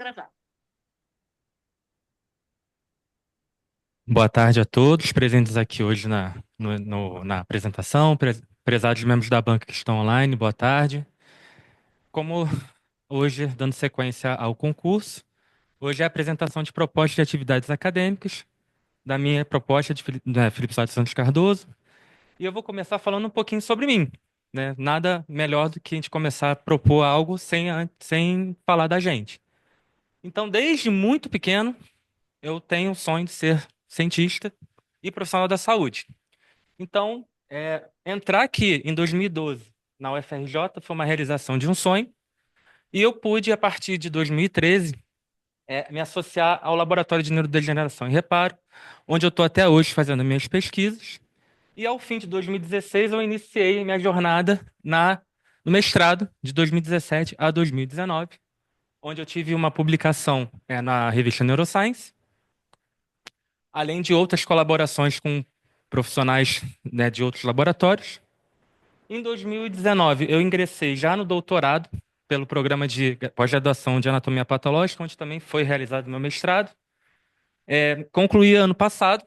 gravar. Boa tarde a todos presentes aqui hoje na apresentação, prezados membros da banca que estão online, boa tarde. Como hoje, dando sequência ao concurso, hoje é a apresentação de propostas de atividades acadêmicas, da minha proposta de Felipe Soares Santos Cardoso, e eu vou começar falando um pouquinho sobre mim, né? Nada melhor do que a gente começar a propor algo sem falar da gente. Então, desde muito pequeno, eu tenho o sonho de ser cientista e profissional da saúde. Então, entrar aqui em 2012 na UFRJ foi uma realização de um sonho, e eu pude, a partir de 2013, me associar ao Laboratório de Neurodegeneração e Reparo, onde eu estou até hoje fazendo minhas pesquisas. E ao fim de 2016, eu iniciei minha jornada no mestrado, de 2017 a 2019, onde eu tive uma publicação na revista Neuroscience, além de outras colaborações com profissionais, né, de outros laboratórios. Em 2019, eu ingressei já no doutorado pelo programa de pós-graduação de anatomia patológica, onde também foi realizado meu mestrado. Concluí ano passado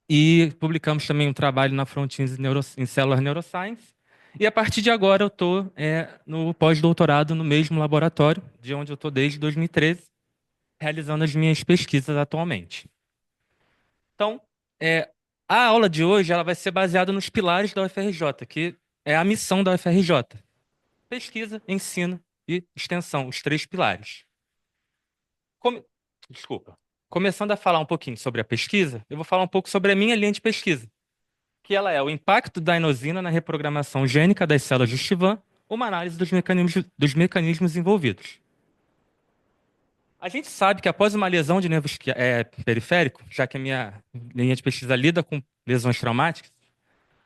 e publicamos também um trabalho na Frontiers em Cellular Neuroscience. E a partir de agora eu estou no pós-doutorado no mesmo laboratório, de onde eu estou desde 2013, realizando as minhas pesquisas atualmente. Então, é, a aula de hoje ela vai ser baseada nos pilares da UFRJ, que é a missão da UFRJ. Pesquisa, ensino e extensão, os três pilares. Come- Desculpa. Começando a falar um pouquinho sobre a pesquisa, eu vou falar um pouco sobre a minha linha de pesquisa, que ela é o impacto da inosina na reprogramação gênica das células de Stivan, uma análise dos mecanismos envolvidos. A gente sabe que após uma lesão de nervo periférico, já que a minha linha de pesquisa lida com lesões traumáticas,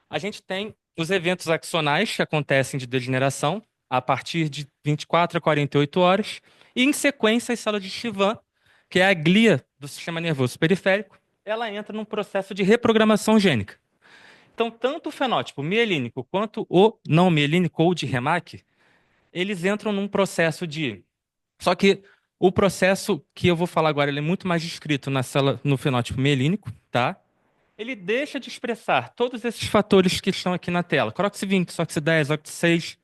a gente tem os eventos axonais que acontecem de degeneração a partir de 24 a 48 horas, e em sequência as células de Chivan, que é a glia do sistema nervoso periférico, ela entra num processo de reprogramação gênica. Então, tanto o fenótipo mielínico quanto o não mielínico ou de Remack, eles entram num processo de. Só que o processo que eu vou falar agora, ele é muito mais descrito no fenótipo mielínico, tá? Ele deixa de expressar todos esses fatores que estão aqui na tela. CROX20, SOX10, OX6,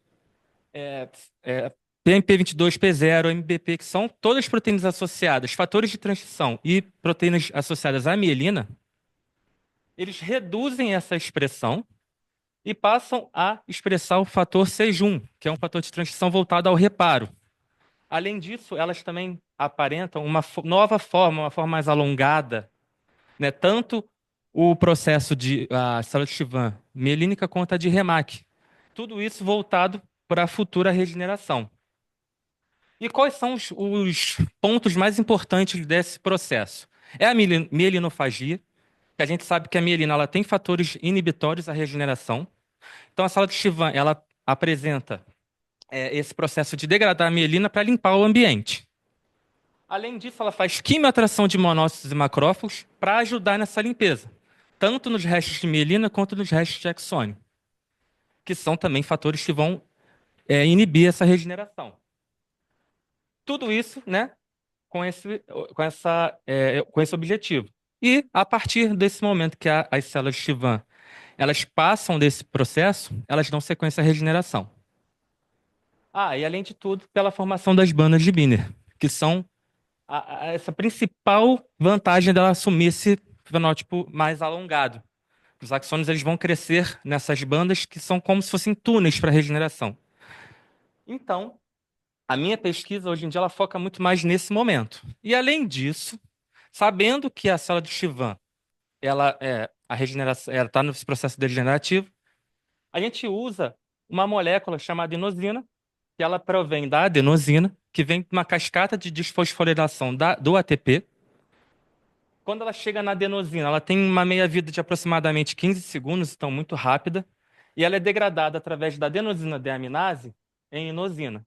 é, é, PMP22, P0, MBP, que são todas proteínas associadas, fatores de transição e proteínas associadas à mielina. Eles reduzem essa expressão e passam a expressar o fator Cjun, que é um fator de transição voltado ao reparo. Além disso, elas também aparentam uma nova forma, uma forma mais alongada, né? Tanto o processo de a célula de Chivan mielínica quanto a de Remack. Tudo isso voltado para a futura regeneração. E quais são os pontos mais importantes desse processo? É a mielinofagia, que a gente sabe que a mielina ela tem fatores inibitórios à regeneração. Então, a célula de Chivan ela apresenta esse processo de degradar a mielina para limpar o ambiente. Além disso, ela faz quimioatração de monócitos e macrófagos para ajudar nessa limpeza, tanto nos restos de mielina quanto nos restos de axônio, que são também fatores que vão inibir essa regeneração. Tudo isso, né, com esse objetivo. E a partir desse momento que as células de Chivan elas passam desse processo, elas dão sequência à regeneração. Ah, e além de tudo, pela formação das bandas de Wiener, que são essa principal vantagem dela assumir esse fenótipo mais alongado. Os axônios eles vão crescer nessas bandas que são como se fossem túneis para regeneração. Então, a minha pesquisa hoje em dia ela foca muito mais nesse momento. E além disso, sabendo que a célula de Chivan, ela a regeneração, ela está nesse processo degenerativo, a gente usa uma molécula chamada inosina, que ela provém da adenosina, que vem de uma cascata de desfosforilação do ATP. Quando ela chega na adenosina, ela tem uma meia-vida de aproximadamente 15 segundos, então muito rápida, e ela é degradada através da adenosina deaminase em inosina.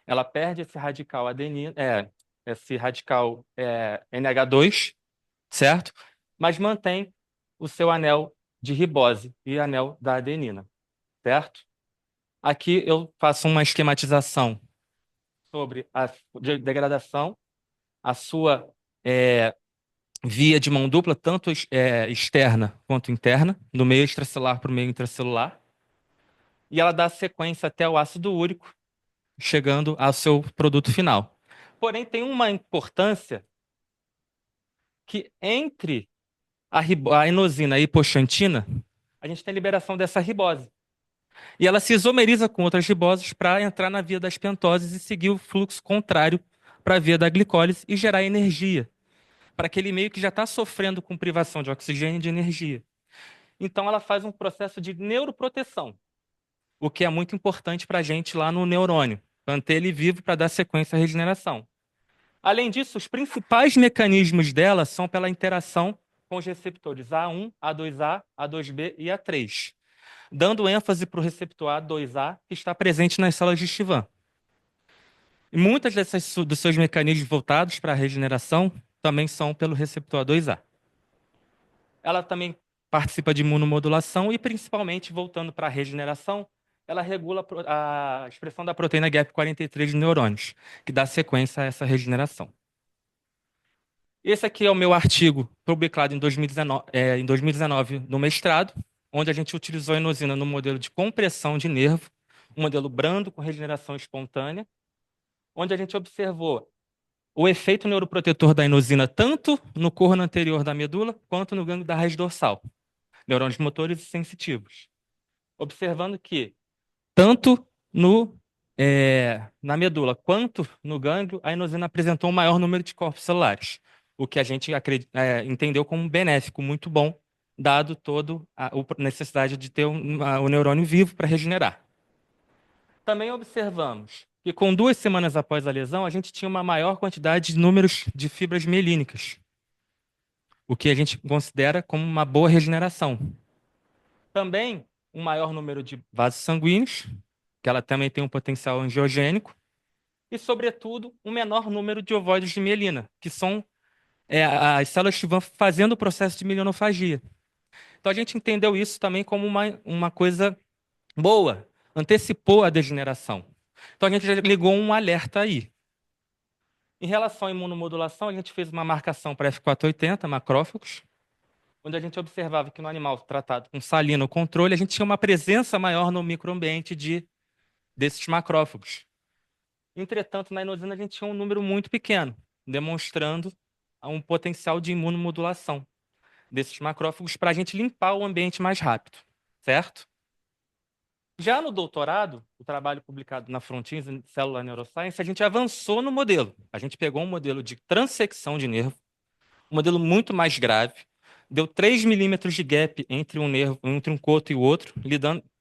Ela perde esse radical NH2, certo? Mas mantém o seu anel de ribose e anel da adenina, certo? Aqui eu faço uma esquematização sobre a degradação. a sua é, via de mão dupla, tanto externa quanto interna, do meio extracelular para o meio intracelular, e ela dá sequência até o ácido úrico, chegando ao seu produto final. Porém, tem uma importância que entre a inosina e a hipoxantina, a gente tem a liberação dessa ribose. E ela se isomeriza com outras riboses para entrar na via das pentoses e seguir o fluxo contrário para a via da glicólise e gerar energia para aquele meio que já está sofrendo com privação de oxigênio e de energia. Então, ela faz um processo de neuroproteção, o que é muito importante para a gente lá no neurônio, manter ele vivo para dar sequência à regeneração. Além disso, os principais mecanismos dela são pela interação com os receptores A1, A2A, A2B e A3, dando ênfase para o receptor A2A, que está presente nas células de Schwann. E muitas dos seus mecanismos voltados para a regeneração também são pelo receptor A2A. Ela também participa de imunomodulação e, principalmente, voltando para a regeneração, ela regula a expressão da proteína GAP43 de neurônios, que dá sequência a essa regeneração. Esse aqui é o meu artigo publicado em 2019 no mestrado, onde a gente utilizou a inosina no modelo de compressão de nervo, um modelo brando com regeneração espontânea, onde a gente observou o efeito neuroprotetor da inosina tanto no corno anterior da medula quanto no gânglio da raiz dorsal, neurônios motores e sensitivos. Observando que tanto na medula quanto no gânglio, a inosina apresentou um maior número de corpos celulares, o que a gente entendeu como benéfico, muito bom, dado todo a necessidade de ter o neurônio vivo para regenerar. Também observamos que com 2 semanas após a lesão, a gente tinha uma maior quantidade de números de fibras mielínicas, o que a gente considera como uma boa regeneração. Também um maior número de vasos sanguíneos, que ela também tem um potencial angiogênico, e, sobretudo, um menor número de ovoides de mielina, que são as células que vão fazendo o processo de mielinofagia. Então, a gente entendeu isso também como uma coisa boa, antecipou a degeneração. Então, a gente já ligou um alerta aí. Em relação à imunomodulação, a gente fez uma marcação para F480, macrófagos, onde a gente observava que no animal tratado com salina ou controle, a gente tinha uma presença maior no microambiente desses macrófagos. Entretanto, na inosina, a gente tinha um número muito pequeno, demonstrando um potencial de imunomodulação desses macrófagos para a gente limpar o ambiente mais rápido, certo? Já no doutorado, o trabalho publicado na Frontiers in Cellular Neuroscience, a gente avançou no modelo. A gente pegou um modelo de transecção de nervo, um modelo muito mais grave, deu 3 milímetros de gap entre um nervo, entre um coto e o outro,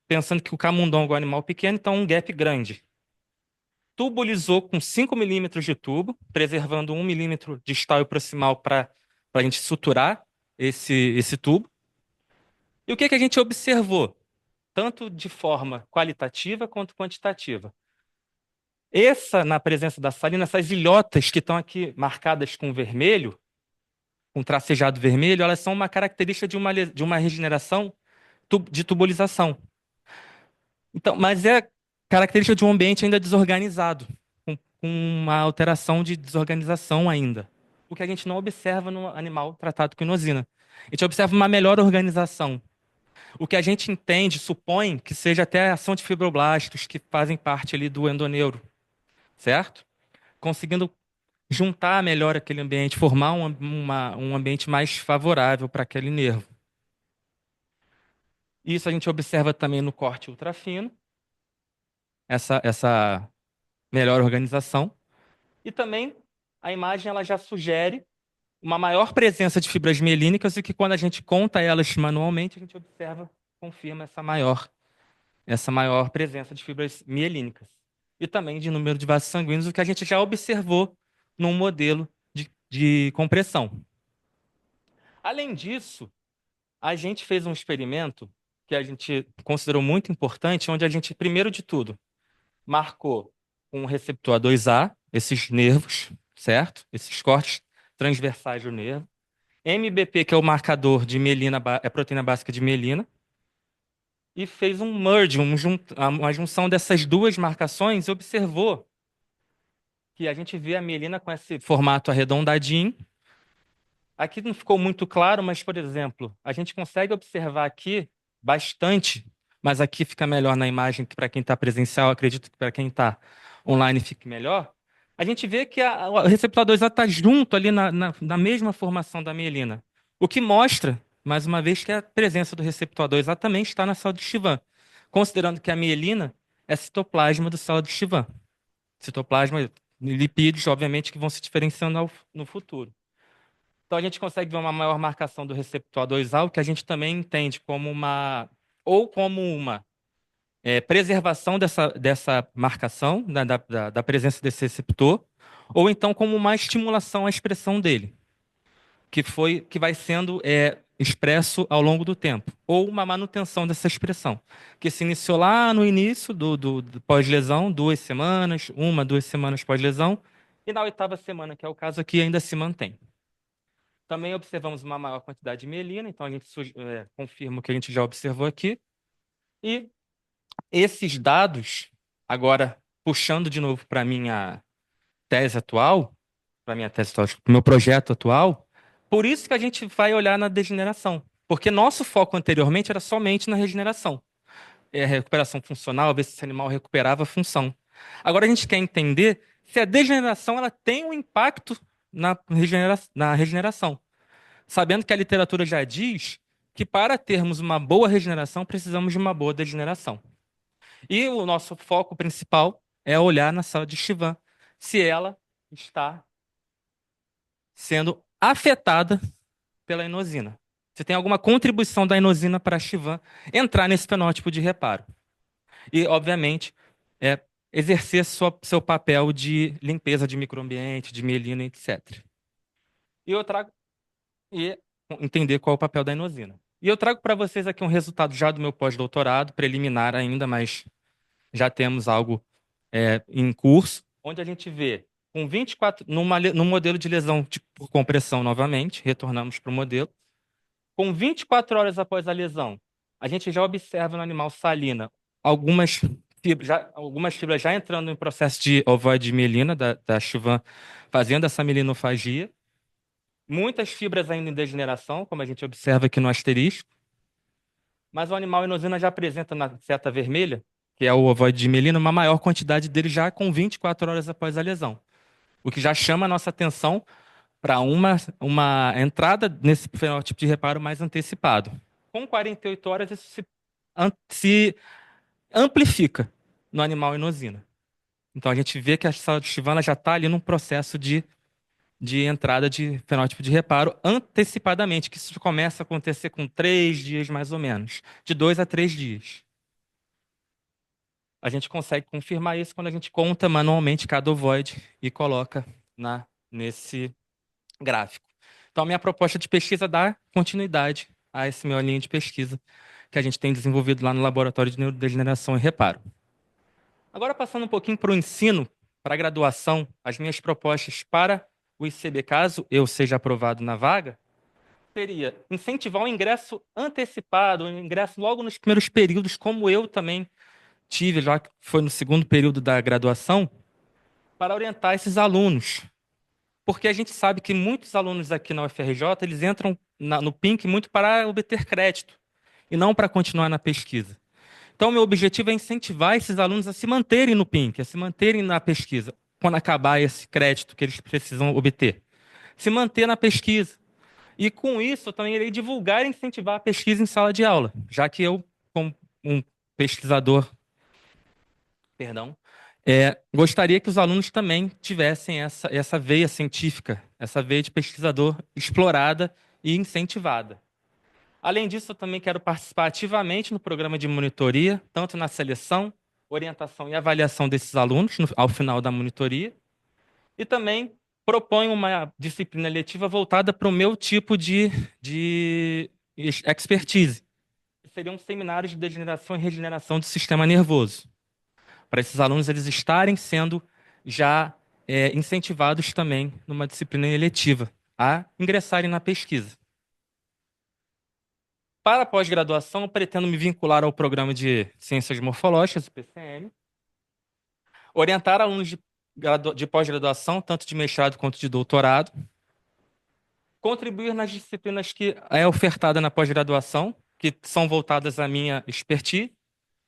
pensando que o camundongo é um animal pequeno, então um gap grande. Tubulizou com 5 milímetros de tubo, preservando 1 milímetro distal e proximal para a gente suturar esse tubo. E o que a gente observou? Tanto de forma qualitativa quanto quantitativa. Na presença da salina, essas ilhotas que estão aqui marcadas com vermelho, com tracejado vermelho, elas são uma característica de uma regeneração de tubulização. Então, mas é característica de um ambiente ainda desorganizado, com uma alteração de desorganização ainda. O que a gente não observa no animal tratado com inosina. A gente observa uma melhor organização. O que a gente entende, supõe que seja até a ação de fibroblastos que fazem parte ali do endoneuro, certo? Conseguindo juntar melhor aquele ambiente, formar um ambiente mais favorável para aquele nervo. Isso a gente observa também no corte ultrafino, essa melhor organização. E também a imagem ela já sugere uma maior presença de fibras mielínicas e que quando a gente conta elas manualmente, a gente observa, confirma essa maior presença de fibras mielínicas. E também de número de vasos sanguíneos, o que a gente já observou num modelo de compressão. Além disso, a gente fez um experimento que a gente considerou muito importante, onde a gente, primeiro de tudo, marcou com o receptor A2A, esses nervos, certo? Esses cortes transversais do nervo. MBP, que é o marcador de mielina, é proteína básica de mielina. E fez um merge, uma junção dessas duas marcações e observou que a gente vê a mielina com esse formato arredondadinho. Aqui não ficou muito claro, mas, por exemplo, a gente consegue observar aqui bastante, mas aqui fica melhor na imagem que para quem está presencial, acredito que para quem está online fique melhor. A gente vê que o receptor 2A está junto ali na mesma formação da mielina, o que mostra, mais uma vez, que a presença do receptor 2A também está na célula de Schwann, considerando que a mielina é citoplasma do célula de Schwann. Citoplasma e lipídios, obviamente, que vão se diferenciando no futuro. Então a gente consegue ver uma maior marcação do receptor A2A, o que a gente também entende como uma preservação dessa marcação, da presença desse receptor, ou então como uma estimulação à expressão dele, que vai sendo expresso ao longo do tempo, ou uma manutenção dessa expressão, que se iniciou lá no início do pós-lesão, 2 semanas, 1, 2 semanas pós-lesão, e na 8ª semana, que é o caso aqui, ainda se mantém. Também observamos uma maior quantidade de mielina, então a gente confirma o que a gente já observou aqui. E esses dados, agora puxando de novo para a minha tese atual, para o meu projeto atual, por isso que a gente vai olhar na degeneração. Porque nosso foco anteriormente era somente na regeneração. Recuperação funcional, ver se esse animal recuperava a função. Agora a gente quer entender se a degeneração ela tem um impacto na regeneração, sabendo que a literatura já diz que para termos uma boa regeneração, precisamos de uma boa degeneração. E o nosso foco principal é olhar na sala de Schwann se ela está sendo afetada pela inosina. Se tem alguma contribuição da inosina para a Schwann entrar nesse fenótipo de reparo. E, obviamente, exercer seu papel de limpeza de microambiente, de mielina, etc. E eu trago e entender qual é o papel da inosina. E eu trago para vocês aqui um resultado já do meu pós-doutorado, preliminar ainda, mas já temos algo em curso, onde a gente vê com 24, num modelo de lesão por compressão novamente, retornamos para o modelo. Com 24 horas após a lesão, a gente já observa no animal salina algumas fibras já entrando em processo de ovoide de mielina, da Schwann, fazendo essa melinofagia. Muitas fibras ainda em degeneração, como a gente observa aqui no asterisco, mas o animal inosina já apresenta na seta vermelha, que é o ovoide de mielina, uma maior quantidade dele já com 24 horas após a lesão, o que já chama a nossa atenção para uma entrada nesse fenótipo de reparo mais antecipado. Com 48 horas, isso se amplifica no animal inosina. Então a gente vê que a sala de Shivana já está ali num processo de entrada de fenótipo de reparo antecipadamente, que isso começa a acontecer com 3 dias mais ou menos, de 2 a 3 dias. A gente consegue confirmar isso quando a gente conta manualmente cada ovoide e coloca nesse gráfico. Então, a minha proposta de pesquisa dá continuidade a esse meu linha de pesquisa que a gente tem desenvolvido lá no Laboratório de Neurodegeneração e Reparo. Agora, passando um pouquinho para o ensino, para a graduação, as minhas propostas para o ICB, caso eu seja aprovado na vaga, seria incentivar o ingresso antecipado, o ingresso logo nos primeiros períodos, como eu também tive, já que foi no segundo período da graduação, para orientar esses alunos. Porque a gente sabe que muitos alunos aqui na UFRJ, eles entram no PINC muito para obter crédito e não para continuar na pesquisa. Então, meu objetivo é incentivar esses alunos a se manterem no PINC, a se manterem na pesquisa, quando acabar esse crédito que eles precisam obter. Se manter na pesquisa. E com isso, eu também irei divulgar e incentivar a pesquisa em sala de aula, já que eu, como um pesquisador, perdão, gostaria que os alunos também tivessem essa veia científica, essa veia de pesquisador explorada e incentivada. Além disso, eu também quero participar ativamente no programa de monitoria, tanto na seleção, orientação e avaliação desses alunos ao final da monitoria, e também proponho uma disciplina letiva voltada para o meu tipo de expertise, que seriam seminários de degeneração e regeneração do sistema nervoso, para esses alunos eles estarem sendo já incentivados também numa disciplina eletiva a ingressarem na pesquisa. Para a pós-graduação, eu pretendo me vincular ao programa de Ciências Morfológicas, o PCM, orientar alunos de pós-graduação, tanto de mestrado quanto de doutorado. Contribuir nas disciplinas que é ofertada na pós-graduação, que são voltadas à minha expertise,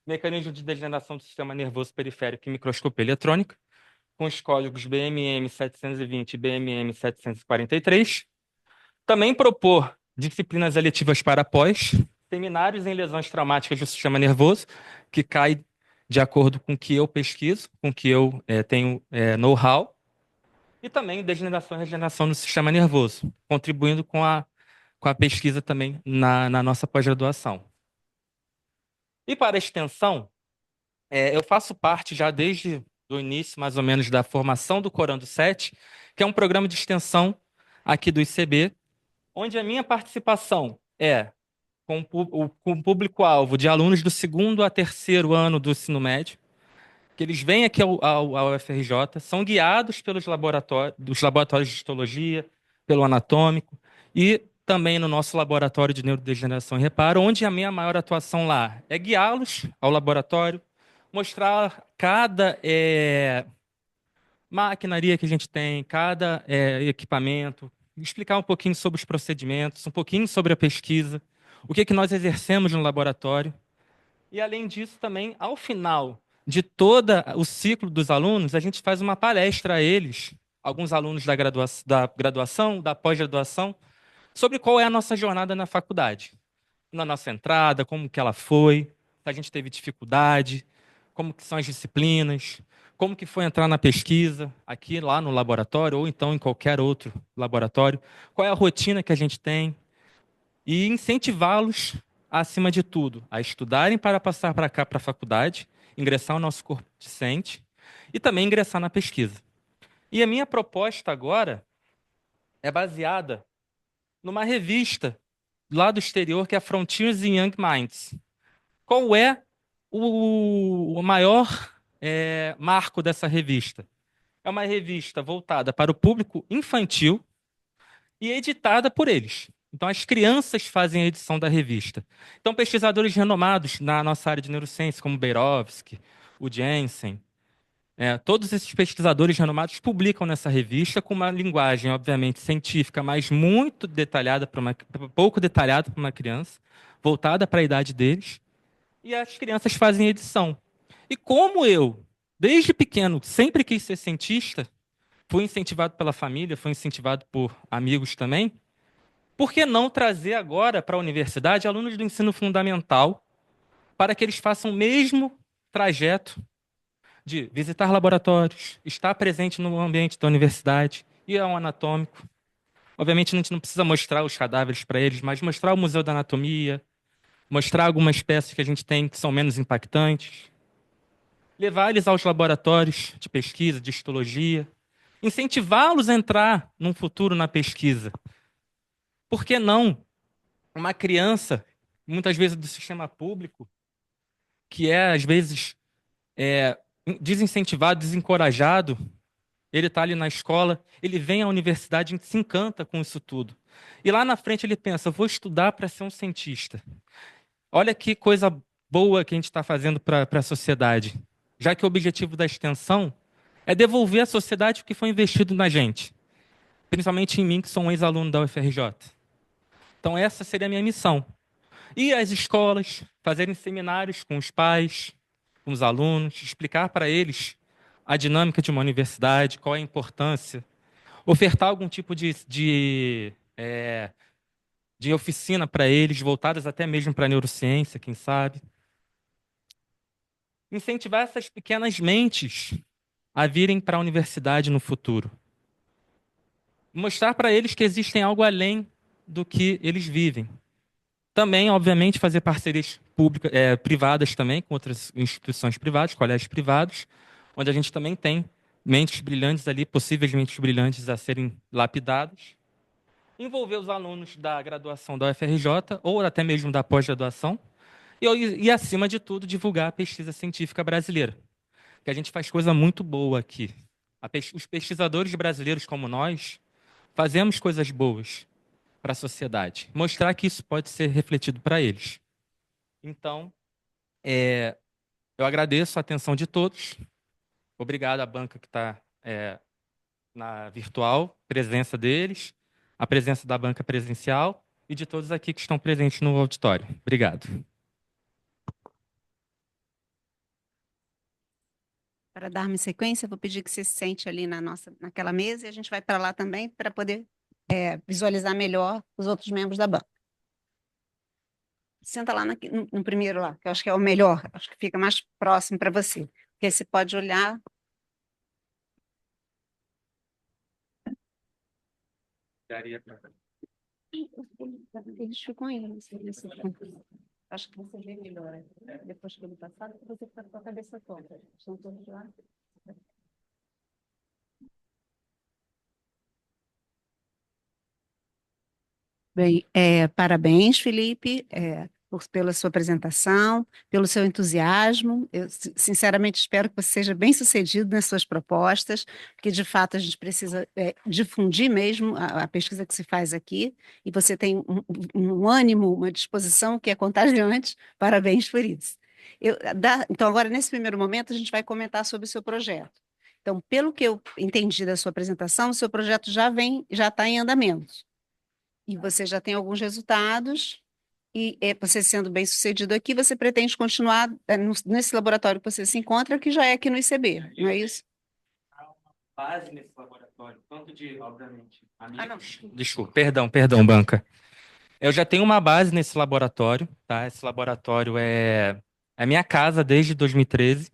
mecanismo de degeneração do sistema nervoso periférico e microscopia eletrônica, com os códigos BMM 720 e BMM 743. Também propor disciplinas eletivas para pós, seminários em lesões traumáticas do sistema nervoso, que cai de acordo com o que eu pesquiso, com o que eu tenho know-how, e também degeneração e regeneração no sistema nervoso, contribuindo com a pesquisa também na nossa pós-graduação. E para a extensão, eu faço parte já desde o início, mais ou menos, da formação do Corando 7, que é um programa de extensão aqui do ICB, onde a minha participação é com o público-alvo de alunos do segundo a terceiro ano do ensino médio, que eles vêm aqui ao UFRJ, são guiados pelos dos laboratórios de histologia, pelo anatômico, e também no nosso laboratório de neurodegeneração e reparo, onde a minha maior atuação lá é guiá-los ao laboratório, mostrar cada maquinaria que a gente tem, cada equipamento, explicar um pouquinho sobre os procedimentos, um pouquinho sobre a pesquisa, o que é que nós exercemos no laboratório. E, além disso, também, ao final de todo o ciclo dos alunos, a gente faz uma palestra a eles, alguns alunos da graduação, da pós-graduação, sobre qual é a nossa jornada na faculdade. Na nossa entrada, como que ela foi, se a gente teve dificuldade, como que são as disciplinas, como que foi entrar na pesquisa, aqui, lá no laboratório, ou então em qualquer outro laboratório, qual é a rotina que a gente tem, e incentivá-los, acima de tudo, a estudarem para passar para cá, para a faculdade, ingressar no nosso corpo docente e também ingressar na pesquisa. E a minha proposta agora é baseada numa revista lá do exterior, que é a Frontiers in Young Minds. Qual é o maior marco dessa revista? É uma revista voltada para o público infantil e editada por eles. Então, as crianças fazem a edição da revista. Então, pesquisadores renomados na nossa área de neurociência, como Beirovski, o Jensen, todos esses pesquisadores renomados publicam nessa revista com uma linguagem, obviamente, científica, mas muito detalhada pouco detalhada para uma criança, voltada para a idade deles, e as crianças fazem edição. E como eu, desde pequeno, sempre quis ser cientista, fui incentivado pela família, fui incentivado por amigos também, por que não trazer agora para a universidade alunos do ensino fundamental para que eles façam o mesmo trajeto de visitar laboratórios, estar presente no ambiente da universidade, ir ao anatômico. Obviamente, a gente não precisa mostrar os cadáveres para eles, mas mostrar o Museu da Anatomia, mostrar algumas peças que a gente tem que são menos impactantes, levar eles aos laboratórios de pesquisa, de histologia, incentivá-los a entrar num futuro na pesquisa. Por que não uma criança, muitas vezes do sistema público, que é, às vezes, é, desincentivado, desencorajado, ele está ali na escola, ele vem à universidade e se encanta com isso tudo. E lá na frente ele pensa, vou estudar para ser um cientista. Olha que coisa boa que a gente está fazendo para a sociedade. Já que o objetivo da extensão é devolver à sociedade o que foi investido na gente. Principalmente em mim, que sou um ex-aluno da UFRJ. Então essa seria a minha missão. Ir às escolas, fazerem seminários com os pais, com os alunos, explicar para eles a dinâmica de uma universidade, qual é a importância, ofertar algum tipo de oficina para eles, voltadas até mesmo para a neurociência, quem sabe. Incentivar essas pequenas mentes a virem para a universidade no futuro. Mostrar para eles que existem algo além do que eles vivem. Também, obviamente, fazer parcerias públicas, privadas também, com outras instituições privadas, colégios privados, onde a gente também tem mentes brilhantes ali, possíveis mentes brilhantes a serem lapidadas. Envolver os alunos da graduação da UFRJ, ou até mesmo da pós-graduação, e, acima de tudo, divulgar a pesquisa científica brasileira, que a gente faz coisa muito boa aqui. Os pesquisadores brasileiros como nós fazemos coisas boas para a sociedade. Mostrar que isso pode ser refletido para eles. Então, eu agradeço a atenção de todos. Obrigado à banca que está na virtual, presença deles, a presença da banca presencial e de todos aqui que estão presentes no auditório. Obrigado. Para darmos sequência, eu vou pedir que você se sente ali naquela mesa e a gente vai para lá também para poder visualizar melhor os outros membros da banca. Senta lá no primeiro lá, que eu acho que é o melhor, acho que fica mais próximo para você. Porque você pode olhar. Eles ficam aí, não sei se acho que você vê melhor depois que ele passar, porque você fica com a cabeça toda. Estão todos lá. Bem, parabéns, Felipe, pela sua apresentação, pelo seu entusiasmo. Eu, sinceramente, espero que você seja bem-sucedido nas suas propostas, porque, de fato, a gente precisa difundir mesmo a pesquisa que se faz aqui, e você tem um ânimo, uma disposição que é contagiante. Parabéns por isso. Então, agora, nesse primeiro momento, a gente vai comentar sobre o seu projeto. Então, pelo que eu entendi da sua apresentação, o seu projeto já está em andamento. E você já tem alguns resultados, e você sendo bem-sucedido aqui, você pretende continuar nesse laboratório que você se encontra, que já é aqui no ICB, não é isso? Base nesse laboratório, tanto de, obviamente, Ah, não. Desculpa, perdão, banca. Eu já tenho uma base nesse laboratório, tá? Esse laboratório é minha casa desde 2013,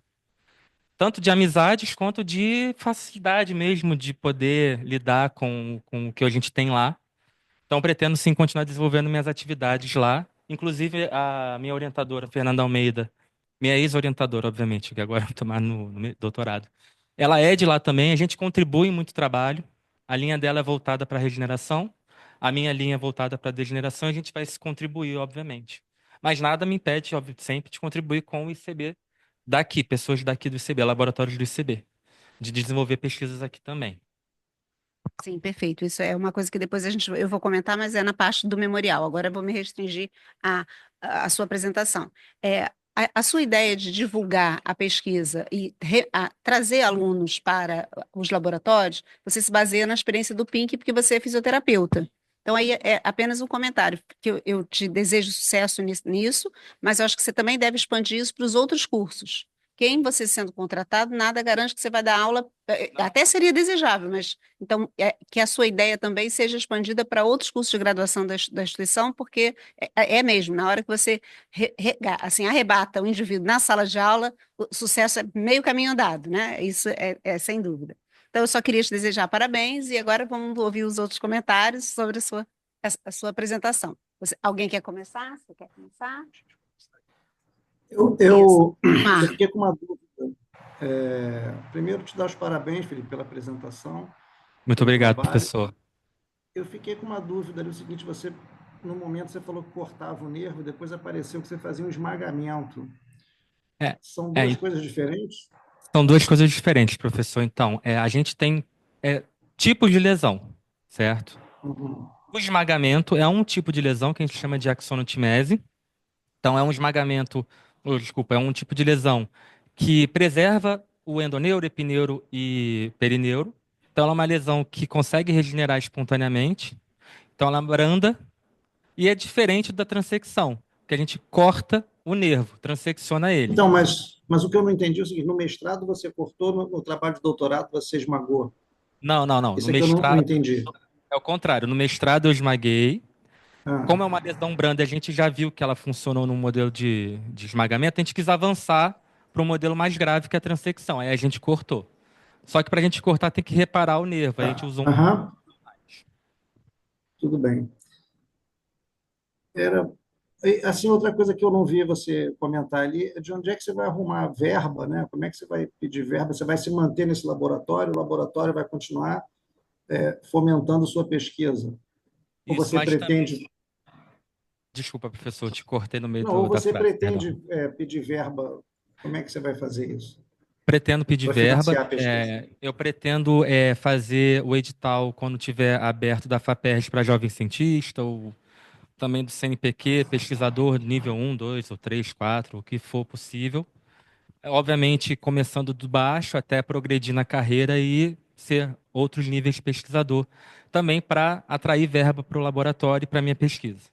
tanto de amizades quanto de facilidade mesmo de poder lidar com o que a gente tem lá. Então, pretendo sim continuar desenvolvendo minhas atividades lá. Inclusive, a minha orientadora, Fernanda Almeida, minha ex-orientadora, obviamente, que agora eu estou mais no doutorado. Ela é de lá também, a gente contribui em muito trabalho. A linha dela é voltada para a regeneração, a minha linha é voltada para a degeneração, e a gente vai se contribuir, obviamente. Mas nada me impede, sempre, de contribuir com o ICB daqui, pessoas daqui do ICB, laboratórios do ICB, de desenvolver pesquisas aqui também. Sim, perfeito. Isso é uma coisa que depois eu vou comentar, mas é na parte do memorial. Agora eu vou me restringir à, à sua apresentação. A sua ideia de divulgar a pesquisa e trazer alunos para os laboratórios, você se baseia na experiência do Pink, porque você é fisioterapeuta. Então, aí é apenas um comentário, que eu te desejo sucesso nisso, mas eu acho que você também deve expandir isso para os outros cursos. Quem você sendo contratado, nada garante que você vai dar aula, até seria desejável, mas então, que a sua ideia também seja expandida para outros cursos de graduação da instituição, porque é mesmo, na hora que você assim, arrebata o indivíduo na sala de aula, o sucesso é meio caminho andado, né? Isso é sem dúvida. Então, eu só queria te desejar parabéns e agora vamos ouvir os outros comentários sobre a sua apresentação. Alguém quer começar? Você quer começar? Eu, Isso. eu, eu Marco. fiquei com uma dúvida. Primeiro, te dar os parabéns, Felipe, pela apresentação, Muito pelo obrigado, trabalho. professor. Eu fiquei com uma dúvida ali, o seguinte, no momento, você falou que cortava o nervo, depois apareceu que você fazia um esmagamento. É, São é, duas coisas diferentes? São duas coisas diferentes, professor. Então, a gente tem tipos de lesão, certo? Uhum. O esmagamento é um tipo de lesão que a gente chama de axonotimese. Então, é um esmagamento, desculpa, é um tipo de lesão que preserva o endoneuro, epineuro e perineuro. Então, ela é uma lesão que consegue regenerar espontaneamente. Então, ela é branda e é diferente da transecção, que a gente corta o nervo, transecciona ele. Então, mas o que eu não entendi é o seguinte, no mestrado você cortou, no trabalho de doutorado você esmagou. Não. No Isso é que eu não mestrado entendi. é o contrário. No mestrado eu esmaguei. Ah, Como é uma lesão branda, a gente já viu que ela funcionou no modelo de esmagamento, a gente quis avançar para um modelo mais grave, que é a transecção. Aí a gente cortou. Só que para a gente cortar tem que reparar o nervo. Aí a gente tá. usou um. Aham, tudo bem. Era, assim, outra coisa que eu não vi você comentar ali é de onde é que você vai arrumar verba, né? Como é que você vai pedir verba? Você vai se manter nesse laboratório? O laboratório vai continuar fomentando sua pesquisa? Ou Isso, você mas também. pretende, Desculpa, professor, eu te cortei no meio não, ou da você frase, perdão. pretende pedir verba? Como é que você vai fazer isso Pretendo pedir para verba. financiar a pesquisa? Eu pretendo fazer o edital quando tiver aberto da FAPERJ para jovem cientista, ou também do CNPq, pesquisador nível um, 2 ou 3, 4, o que for possível. obviamente começando do baixo até progredir na carreira e ser outros níveis de pesquisador, também para atrair verba para o laboratório e para a minha pesquisa.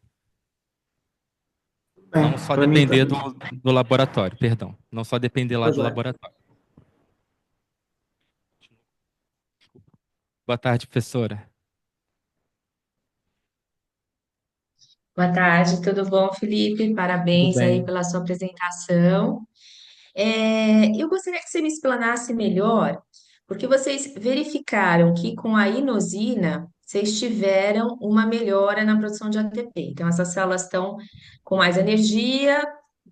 Não Bem, só para mim depender também. do laboratório, perdão. Não só depender lá Tá do joia. laboratório. Boa tarde, professora. Boa tarde, tudo bom, Felipe? Tudo Parabéns aí bem? pela sua apresentação. Eu gostaria que você me explanasse melhor, porque vocês verificaram que com a inosina vocês tiveram uma melhora na produção de ATP. Então, essas células estão com mais energia,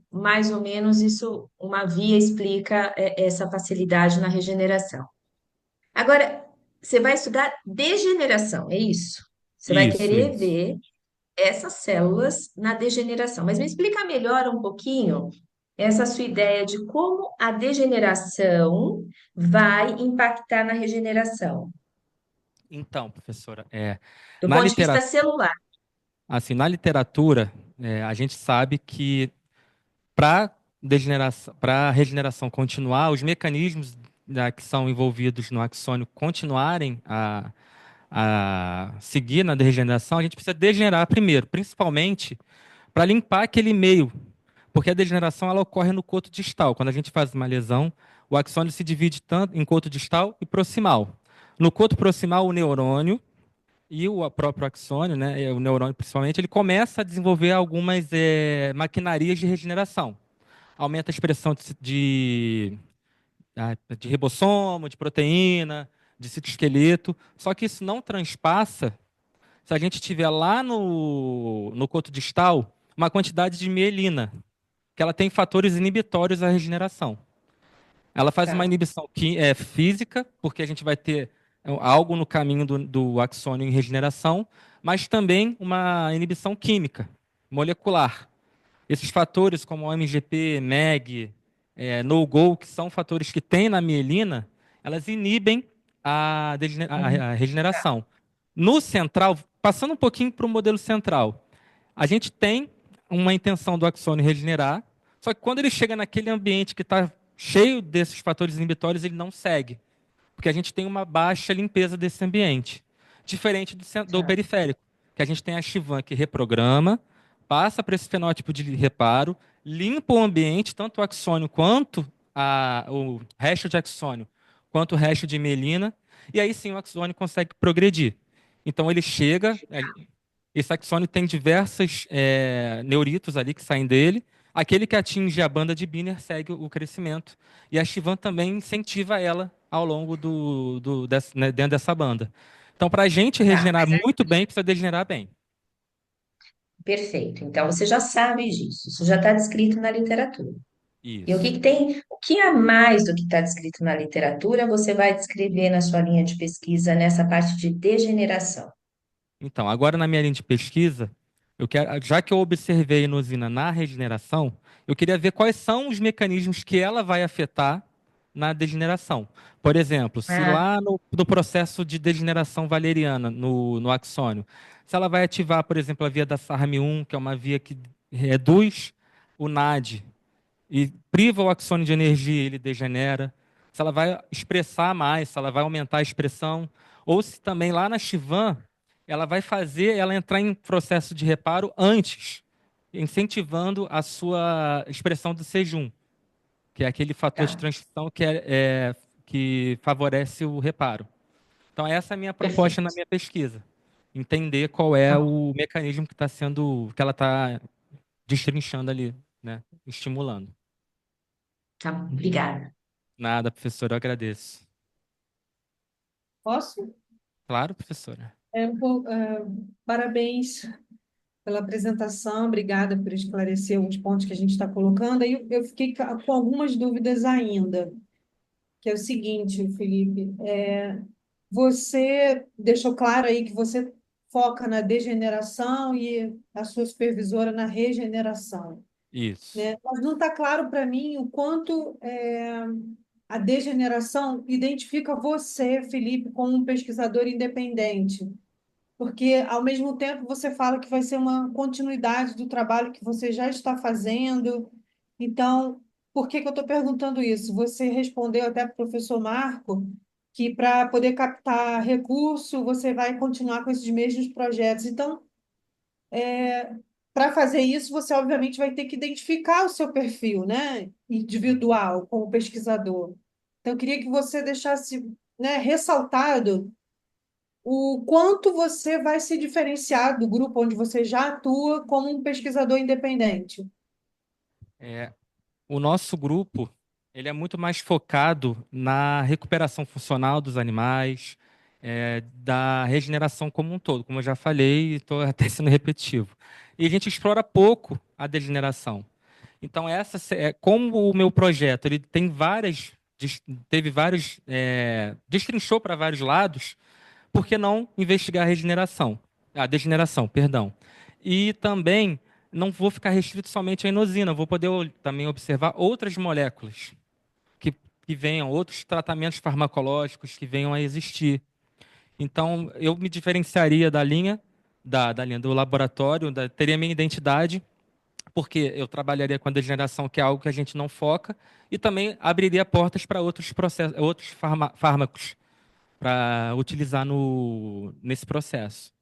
mais ou menos isso, uma via explica essa facilidade na regeneração. Agora, você vai estudar degeneração, é isso? Você vai Isso, querer isso. ver essas células na degeneração. Mas me explica melhor um pouquinho essa sua ideia de como a degeneração vai impactar na regeneração, Então, professora, do na ponto de vista literatura, celular. assim, na literatura, a gente sabe que para degeneração, para a regeneração continuar, os mecanismos que são envolvidos no axônio continuarem a seguir na degeneração, a gente precisa degenerar primeiro, principalmente para limpar aquele meio, porque a degeneração ela ocorre no coto distal. Quando a gente faz uma lesão, o axônio se divide tanto em coto distal e proximal. No coto proximal, o neurônio e o próprio axônio, né, o neurônio principalmente, ele começa a desenvolver algumas maquinarias de regeneração. Aumenta a expressão de ribossomo, de proteína, de citoesqueleto. Só que isso não transpassa se a gente tiver lá no coto distal uma quantidade de mielina, que ela tem fatores inibitórios à regeneração. Ela faz uma Tá. inibição física, porque a gente vai ter algo no caminho do axônio em regeneração, mas também uma inibição química, molecular. Esses fatores, como o MGP, MEG, no-go, que são fatores que tem na mielina, elas inibem Uhum. a regeneração. No central, passando um pouquinho para o modelo central, a gente tem uma intenção do axônio regenerar, só que quando ele chega naquele ambiente que está cheio desses fatores inibitórios, ele não segue, porque a gente tem uma baixa limpeza desse ambiente. Diferente do Tá. periférico, que a gente tem a Chivan que reprograma, passa para esse fenótipo de reparo, limpa o ambiente, tanto o axônio quanto o resto de axônio, quanto o resto de mielina, e aí sim o axônio consegue progredir. Então ele chega, esse axônio tem diversos neuritos ali que saem dele. Aquele que atinge a banda de Binner segue o crescimento. E a Chivan também incentiva ela ao longo dentro dessa banda. Então, para a gente Tá, regenerar muito bem, precisa degenerar bem. perfeito. Então você já sabe disso, isso já está descrito na literatura. E o que Isso. que tem, o que a mais do que está descrito na literatura, você vai descrever na sua linha de pesquisa nessa parte de degeneração? Então, agora na minha linha de pesquisa, já que eu observei a inosina na regeneração, eu queria ver quais são os mecanismos que ela vai afetar na degeneração. Por exemplo, se Ah, lá no processo de degeneração valeriana, no axônio, se ela vai ativar, por exemplo, a via da SARM1, que é uma via que reduz o NAD e priva o axônio de energia, ele degenera. Se ela vai expressar mais, se ela vai aumentar a expressão, ou se também lá na Chivan ela vai fazer ela entrar em processo de reparo antes, incentivando a sua expressão do sejum, que é aquele fator de tá, transcrição que favorece o reparo. Então, essa é a minha proposta na perfeito. minha pesquisa. Entender qual é Tá bom, o mecanismo que ela está destrinchando ali, né? Estimulando. tá bom, obrigada. Nada, professor, eu agradeço. Posso? Claro, professora. Parabéns pela apresentação, obrigada por esclarecer alguns pontos que a gente está colocando. Aí eu fiquei com algumas dúvidas ainda, que é o seguinte, Felipe, você deixou claro aí que você foca na degeneração e a sua supervisora na regeneração, Isso. né? Mas não está claro para mim o quanto a degeneração identifica você, Felipe, como um pesquisador independente. Porque, ao mesmo tempo, você fala que vai ser uma continuidade do trabalho que você já está fazendo. Então, por que que eu estou perguntando isso? Você respondeu até para o professor Marco que para poder captar recurso, você vai continuar com esses mesmos projetos. Então, para fazer isso, você obviamente vai ter que identificar o seu perfil, né, individual como pesquisador. Então, eu queria que você deixasse, né, ressaltado o quanto você vai se diferenciar do grupo onde você já atua como um pesquisador independente. É, o nosso grupo, ele é muito mais focado na recuperação funcional dos animais, da regeneração como um todo, como eu já falei, e estou até sendo repetitivo. E a gente explora pouco a degeneração. Então, como o meu projeto ele tem teve vários, destrinchou para vários lados, por que não investigar a regeneração? A degeneração, perdão. E também não vou ficar restrito somente à inosina, vou poder também observar outras moléculas que, que venham, outros tratamentos farmacológicos que venham a existir. Então, eu me diferenciaria da linha, da linha do laboratório, teria minha identidade, porque eu trabalharia com a degeneração, que é algo que a gente não foca, e também abriria portas para outros processos, outros fármacos para utilizar nesse processo.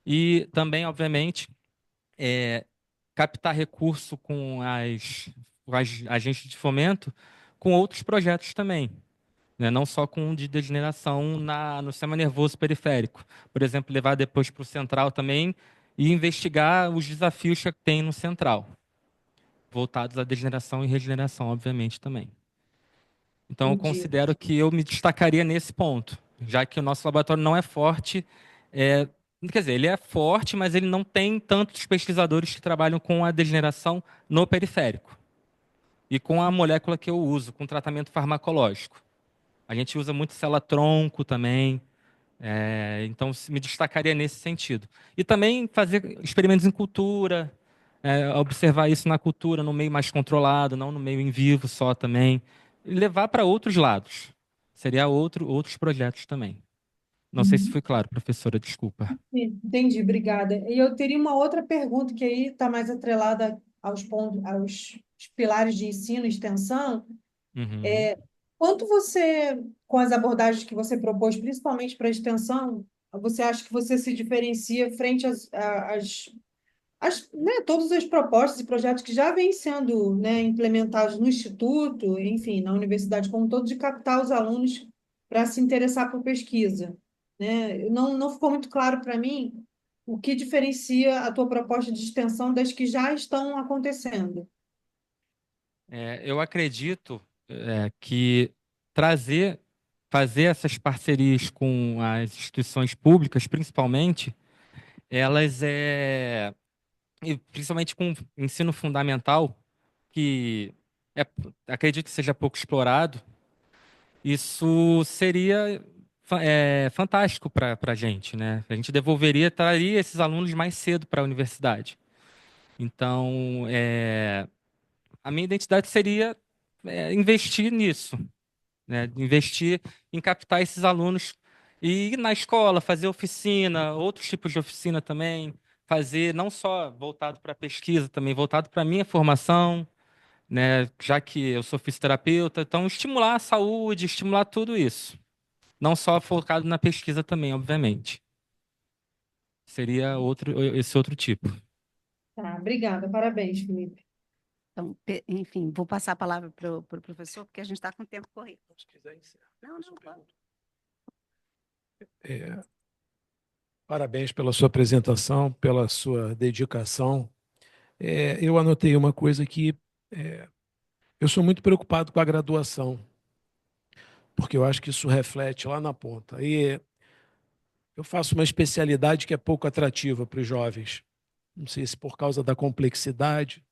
E também, obviamente, captar recurso com as agentes de fomento com outros projetos também, né? Não só com o de degeneração no sistema nervoso periférico. Por exemplo, levar depois para o central também e investigar os desafios que tem no central, voltados à degeneração e regeneração, obviamente, também. Então, eu Entendi. considero que eu me destacaria nesse ponto, já que o nosso laboratório não é forte. é, Quer dizer, ele é forte, mas ele não tem tantos pesquisadores que trabalham com a degeneração no periférico e com a molécula que eu uso, com tratamento farmacológico. A gente usa muito célula-tronco também, então me destacaria nesse sentido. E também fazer experimentos em cultura, observar isso na cultura, no meio mais controlado, não no meio em vivo só também. E levar para outros lados. Seria outros projetos também. Não sei se Uhum. foi claro, professora, desculpa. Sim, entendi, obrigada. E eu teria uma outra pergunta que aí está mais atrelada aos pontos, aos pilares de ensino e extensão. Uhum. Quanto você, com as abordagens que você propôs, principalmente para a extensão, você acha que você se diferencia frente né, todas as propostas e projetos que já vêm sendo, né, implementados no Instituto, enfim, na universidade como um todo, de captar os alunos para se interessar por pesquisa, né? Não ficou muito claro para mim o que diferencia a tua proposta de extensão das que já estão acontecendo. Eu acredito que trazer, fazer essas parcerias com as instituições públicas, principalmente, elas e principalmente com o ensino fundamental, que acredito que seja pouco explorado, isso seria fantástico para a gente, né? A gente traria esses alunos mais cedo para a universidade. Então, a minha identidade seria investir nisso, né? Investir em captar esses alunos e ir na escola, fazer oficina, outros tipos de oficina também, fazer não só voltado para pesquisa, também voltado para a minha formação, né? Já que eu sou fisioterapeuta, então estimular a saúde, estimular tudo isso. Não só focado na pesquisa também, obviamente. Seria esse outro tipo. Tá, obrigada, parabéns, Felipe. Então, enfim, vou passar a palavra para o professor, porque a gente está com o tempo corrido. Se quiser, encerra. Não, não, pode. Parabéns pela sua apresentação, pela sua dedicação. Eu anotei uma coisa que eu sou muito preocupado com a graduação, porque eu acho que isso reflete lá na ponta. E eu faço uma especialidade que é pouco atrativa para os jovens. Não sei se por causa da complexidade.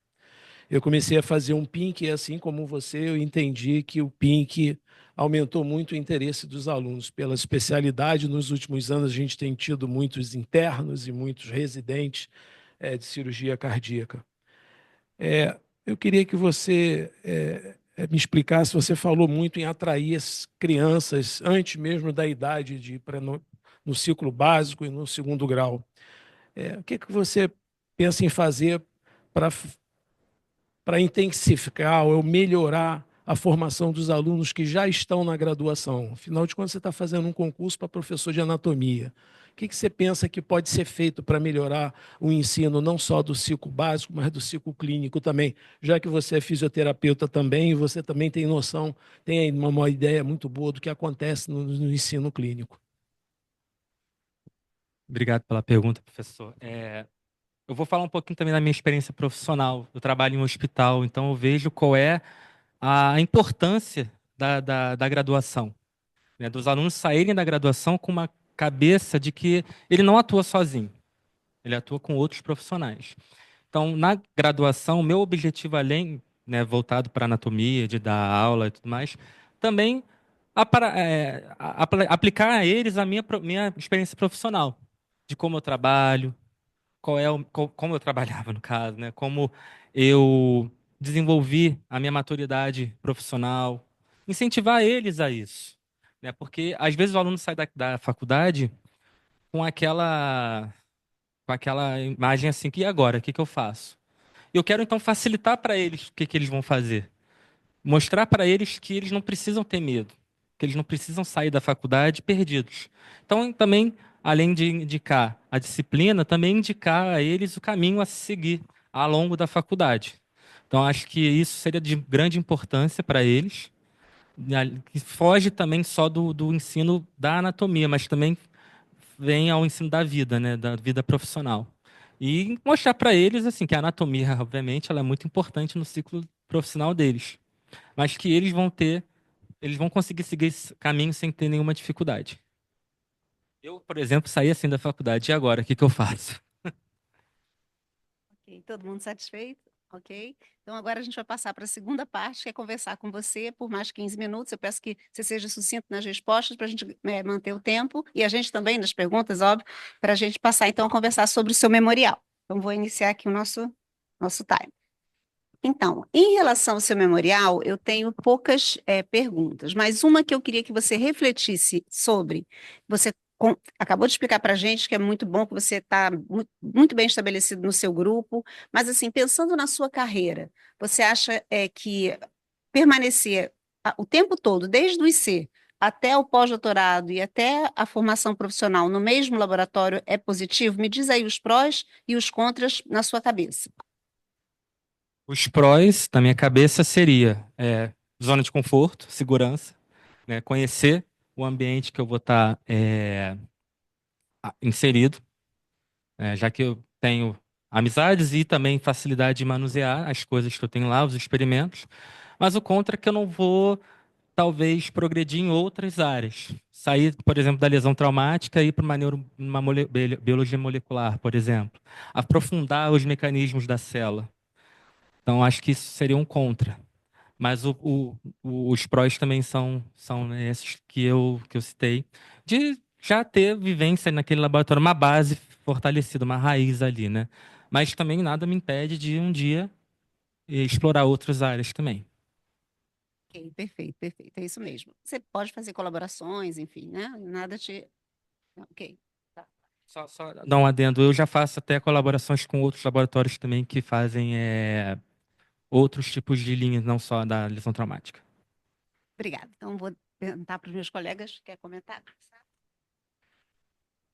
Eu comecei a fazer um PINC e, assim como você, eu entendi que o PINC aumentou muito o interesse dos alunos pela especialidade. Nos últimos anos, a gente tem tido muitos internos e muitos residentes de cirurgia cardíaca. Eu queria que você me explicasse, você falou muito em atrair as crianças antes mesmo da idade de ir no ciclo básico e no segundo grau. O que você pensa em fazer para para intensificar ou melhorar a formação dos alunos que já estão na graduação? Afinal de contas, você está fazendo um concurso para professor de anatomia. O que você pensa que pode ser feito para melhorar o ensino, não só do ciclo básico, mas do ciclo clínico também? Já que você é fisioterapeuta também, e você também tem noção, tem uma ideia muito boa do que acontece no ensino clínico. Obrigado pela pergunta, professor. Eu vou falar um pouquinho também da minha experiência profissional. Eu trabalho em um hospital, então eu vejo qual é a importância da graduação, né? Dos alunos saírem da graduação com uma cabeça de que ele não atua sozinho, ele atua com outros profissionais. Então, na graduação, o meu objetivo, além, né, voltado para anatomia, de dar aula e tudo mais, também aplicar a eles a minha experiência profissional, de como eu trabalho, como eu trabalhava, no caso, né? Como eu desenvolvi a minha maturidade profissional, incentivar eles a isso, né? Porque às vezes o aluno sai da faculdade com aquela imagem assim, que e agora? O que que eu faço? Eu quero então facilitar para eles o que que eles vão fazer. Mostrar para eles que eles não precisam ter medo, que eles não precisam sair da faculdade perdidos. Então, também, além de indicar a disciplina, também indicar a eles o caminho a seguir ao longo da faculdade. Então, acho que isso seria de grande importância para eles, né, que foge também só do ensino da anatomia, mas também vem ao ensino da vida, né, da vida profissional. E mostrar para eles assim que a anatomia, obviamente, ela é muito importante no ciclo profissional deles, mas que eles vão conseguir seguir esse caminho sem ter nenhuma dificuldade. Eu, por exemplo, saí assim da faculdade, e agora, o que que eu faço? Ok, todo mundo satisfeito? Ok. Então, agora a gente vai passar para a segunda parte, que é conversar com você por mais 15 minutos. Eu peço que você seja sucinto nas respostas para a gente manter o tempo, e a gente também nas perguntas, óbvio, para a gente passar então a conversar sobre o seu memorial. Então, vou iniciar aqui o nosso time. Então, em relação ao seu memorial, eu tenho poucas perguntas, mas uma que eu queria que você refletisse sobre. Você acabou de explicar para a gente que é muito bom que você está muito bem estabelecido no seu grupo, mas assim, pensando na sua carreira, você acha que permanecer o tempo todo, desde o IC até o pós-doutorado e até a formação profissional no mesmo laboratório é positivo? Me diz aí os prós e os contras na sua cabeça. Os prós, na minha cabeça, seria zona de conforto, segurança, né, conhecer o ambiente que eu vou estar inserido, já que eu tenho amizades e também facilidade de manusear as coisas que eu tenho lá, os experimentos. Mas o contra é que eu não vou, talvez, progredir em outras áreas. Sair, por exemplo, da lesão traumática e ir para biologia molecular, por exemplo. Aprofundar os mecanismos da célula. Então, acho que isso seria um contra. Mas os prós também são esses que eu citei, de já ter vivência naquele laboratório, uma base fortalecida, uma raiz ali, né? Mas também nada me impede de um dia explorar outras áreas também. Ok, perfeito, perfeito, é isso mesmo. Você pode fazer colaborações, enfim, né? Nada te. Ok. Tá. Só dar um adendo, eu já faço até colaborações com outros laboratórios também que fazem outros tipos de linhas, não só da lesão traumática. Obrigada. Então, vou perguntar para os meus colegas. Quer comentar?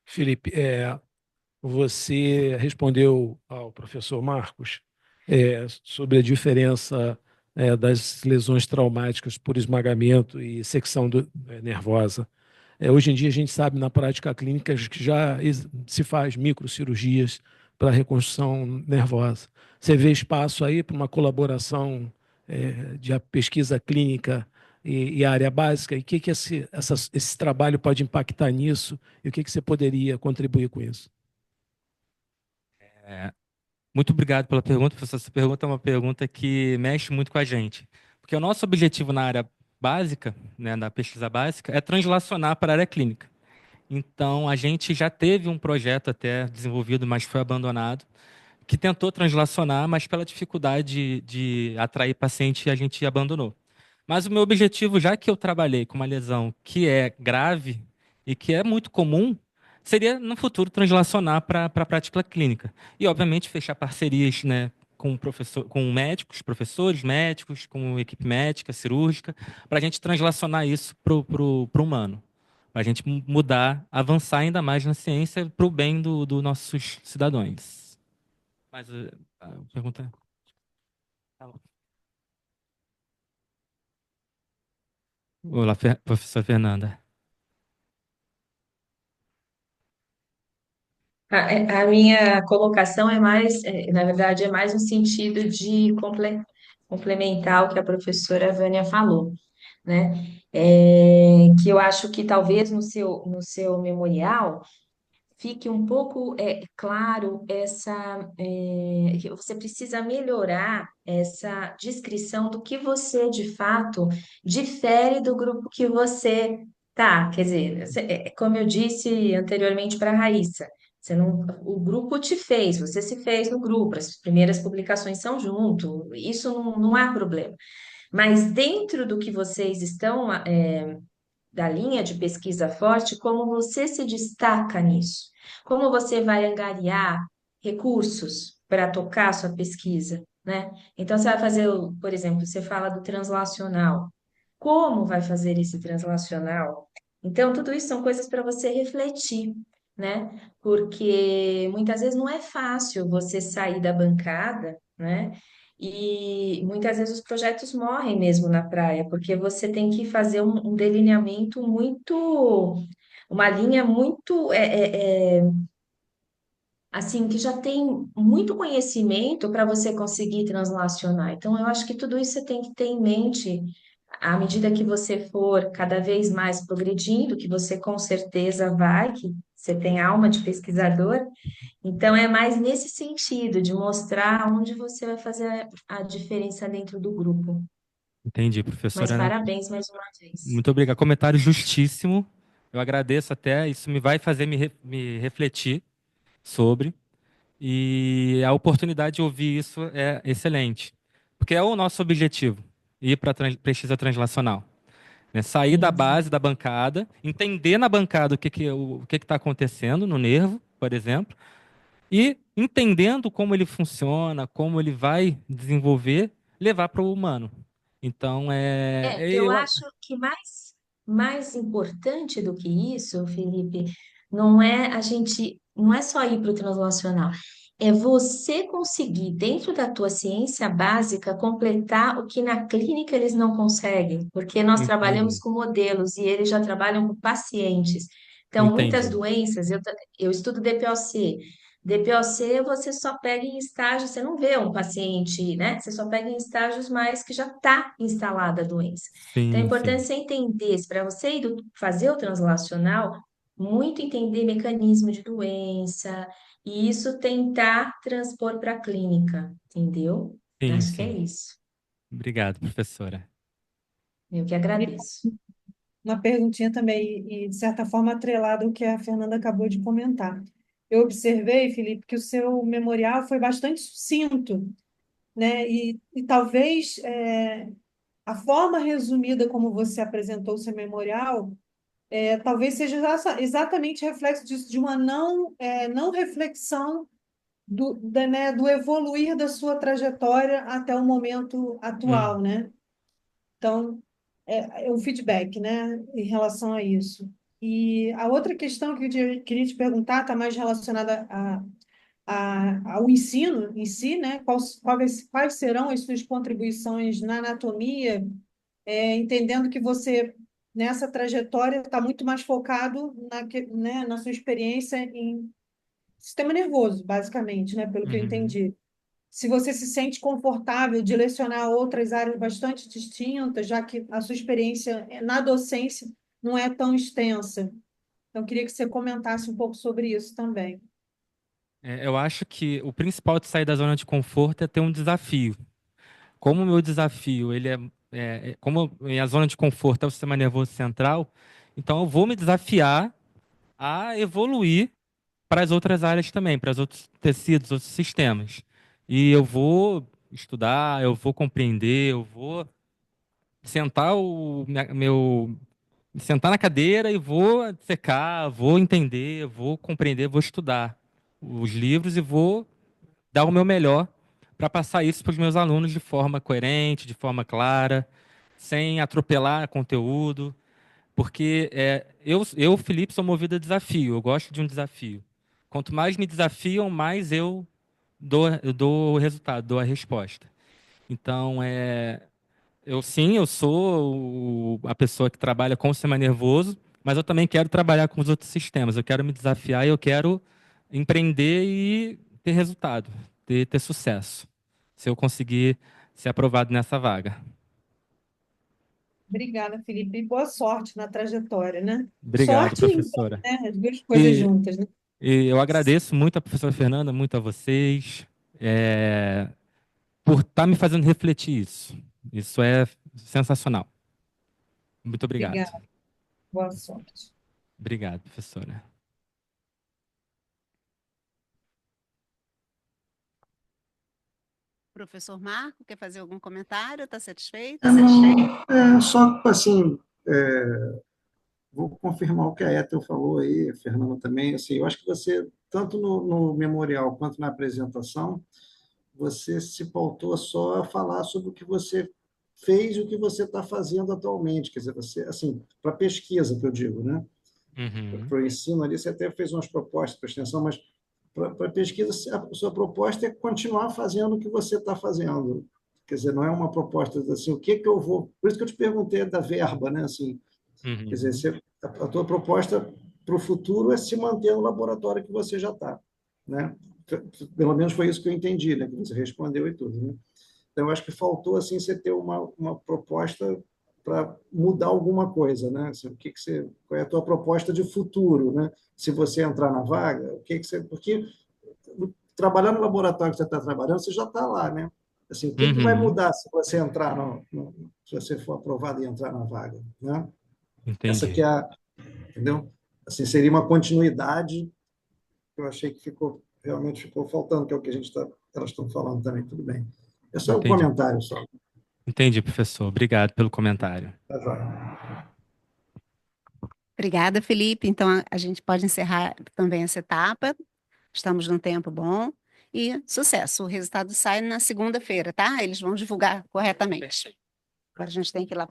Felipe, você respondeu ao professor Marcos sobre a diferença das lesões traumáticas por esmagamento e secção nervosa. Hoje em dia, a gente sabe na prática clínica que já se faz microcirurgias para reconstrução nervosa. Você vê espaço aí para uma colaboração de pesquisa clínica e a área básica? E o que esse trabalho pode impactar nisso? E o que você poderia contribuir com isso? Muito obrigado pela pergunta, professor. Essa pergunta é uma pergunta que mexe muito com a gente. Porque o nosso objetivo na área básica, né, na pesquisa básica, é translacionar para a área clínica. Então, a gente já teve um projeto até desenvolvido, mas foi abandonado, que tentou translacionar, mas pela dificuldade de atrair paciente, a gente abandonou. Mas o meu objetivo, já que eu trabalhei com uma lesão que é grave e que é muito comum, seria no futuro translacionar para a prática clínica. E, obviamente, fechar parcerias, né, com médicos, professores médicos, com equipe médica, cirúrgica, para a gente translacionar isso para o humano, para a gente mudar, avançar ainda mais na ciência para o bem dos nossos cidadãos. Mas a pergunta. Olá, professora Fernanda. A minha colocação é mais, na verdade, é mais no sentido de complementar o que a professora Vânia falou, né? Que eu acho que talvez no seu memorial fique um pouco claro que você precisa melhorar essa descrição do que você de fato difere do grupo que você tá. Quer dizer, como eu disse anteriormente para a Raíssa, você não, o grupo te fez, você se fez no grupo, as primeiras publicações são junto, isso não há problema. Mas dentro do que vocês estão da linha de pesquisa forte, como você se destaca nisso? Como você vai angariar recursos para tocar a sua pesquisa, né? Então, você vai fazer, por exemplo, você fala do translacional. Como vai fazer esse translacional? Então, tudo isso são coisas para você refletir, né? Porque muitas vezes não é fácil você sair da bancada, né? E muitas vezes os projetos morrem mesmo na praia, porque você tem que fazer um delineamento muito, uma linha muito, assim, que já tem muito conhecimento para você conseguir translacionar. Então, eu acho que tudo isso você tem que ter em mente à medida que você for cada vez mais progredindo, que você com certeza vai, que você tem alma de pesquisador, então é mais nesse sentido, de mostrar onde você vai fazer a diferença dentro do grupo. Entendi, Mas professora. Não, parabéns mais uma vez. muito obrigado. Comentário justíssimo. Eu agradeço até. Isso me vai fazer me refletir sobre. E a oportunidade de ouvir isso é excelente. Porque é o nosso objetivo, ir para a pesquisa translacional. Né? Sair da Isso. base da bancada, entender na bancada o que está acontecendo no nervo, por exemplo, e entendendo como ele funciona, como ele vai desenvolver, levar para o humano. Então, Eu acho que mais importante do que isso, Felipe, não é só ir para o translacional, é você conseguir, dentro da tua ciência básica, completar o que na clínica eles não conseguem, porque nós trabalhamos entendi, com modelos e eles já trabalham com pacientes. Então, muitas entendi. doenças, eu estudo DPOC. DPOC você só pega em estágios, você não vê um paciente, né? Você só pega em estágios mais que já está instalada a doença. Então é Sim, importante sim. você entender, para você fazer o translacional, muito entender mecanismo de doença, e isso tentar transpor para a clínica, entendeu? Sim, Acho que é sim. isso. Obrigado, professora. Eu que E agradeço. uma perguntinha também, e de certa forma atrelada ao que a Fernanda acabou de comentar. Eu observei, Felipe, que o seu memorial foi bastante sucinto, né? E talvez a forma resumida como você apresentou o seu memorial talvez seja exatamente reflexo disso, de uma não reflexão né, do evoluir da sua trajetória até o momento atual, Hum. né? Então, é um feedback, né, em relação a isso. E a outra questão que queria te perguntar está mais relacionada ao ensino em si, né? Quais serão as suas contribuições na anatomia, entendendo que você, nessa trajetória, está muito mais focado né, na sua experiência em sistema nervoso, basicamente, né? Pelo que eu Uhum. entendi. Se você se sente confortável de lecionar outras áreas bastante distintas, já que a sua experiência na docência não é tão extensa. Então, queria que você comentasse um pouco sobre isso também. Eu acho que o principal de sair da zona de conforto é ter um desafio. Como o meu desafio, como a minha zona de conforto é o sistema nervoso central, então eu vou me desafiar a evoluir para as outras áreas também, para os outros tecidos, outros sistemas. E eu vou estudar, eu vou compreender, eu vou sentar sentar na cadeira e vou secar, vou entender, vou compreender, vou estudar os livros e vou dar o meu melhor para passar isso para os meus alunos de forma coerente, de forma clara, sem atropelar conteúdo, porque Felipe, sou movido a desafio, eu gosto de um desafio. Quanto mais me desafiam, mais eu dou o resultado, dou a resposta. Então, eu sou a pessoa que trabalha com o sistema nervoso, mas eu também quero trabalhar com os outros sistemas. Eu quero me desafiar e eu quero empreender e ter resultado, ter sucesso, se eu conseguir ser aprovado nessa vaga. Obrigada, Felipe, e boa sorte na trajetória, né? Obrigado, Sorte e empenho, professora. né? As duas coisas E, juntas, né? e eu agradeço muito à professora Fernanda, muito a vocês, por estar me fazendo refletir isso. Isso é sensacional. Muito obrigado. Obrigada, boa sorte. Obrigado, professora. Professor Marco, quer fazer algum comentário? Está satisfeito? Só assim, vou confirmar o que a Ethel falou aí, a Fernanda também. Assim, eu acho que você, tanto no memorial quanto na apresentação, você se pautou só a falar sobre o que você fez e o que você está fazendo atualmente. Quer dizer, você, assim, para pesquisa, que eu digo, né? Uhum. Para o ensino ali, você até fez umas propostas para extensão, mas para pesquisa, a sua proposta é continuar fazendo o que você está fazendo. Quer dizer, não é uma proposta assim, o que que eu vou. Por isso que eu te perguntei da verba, né? Assim, quer dizer, Uhum. a tua proposta para o futuro é se manter no laboratório que você já está, né? Pelo menos foi isso que eu entendi, né? Que você respondeu e tudo, né? Então, eu acho que faltou assim você ter uma proposta para mudar alguma coisa, né? Assim, qual é a tua proposta de futuro, né? Se você entrar na vaga, porque trabalhar no laboratório que você está trabalhando, você já está lá, né? Assim, o que vai Uhum. mudar se você entrar se você for aprovado e entrar na vaga, né? Essa que Entendi. é entendeu? Assim, seria uma continuidade que eu achei que realmente ficou faltando, que é o que elas estão falando também, tudo bem. É só um Entendi. comentário só. Entendi, professor. Obrigado pelo comentário. Tá joia. Obrigada, Felipe. Então, a gente pode encerrar também essa etapa. Estamos num tempo bom. E sucesso. O resultado sai na segunda-feira, tá? Eles vão divulgar corretamente. Agora a gente tem que ir lá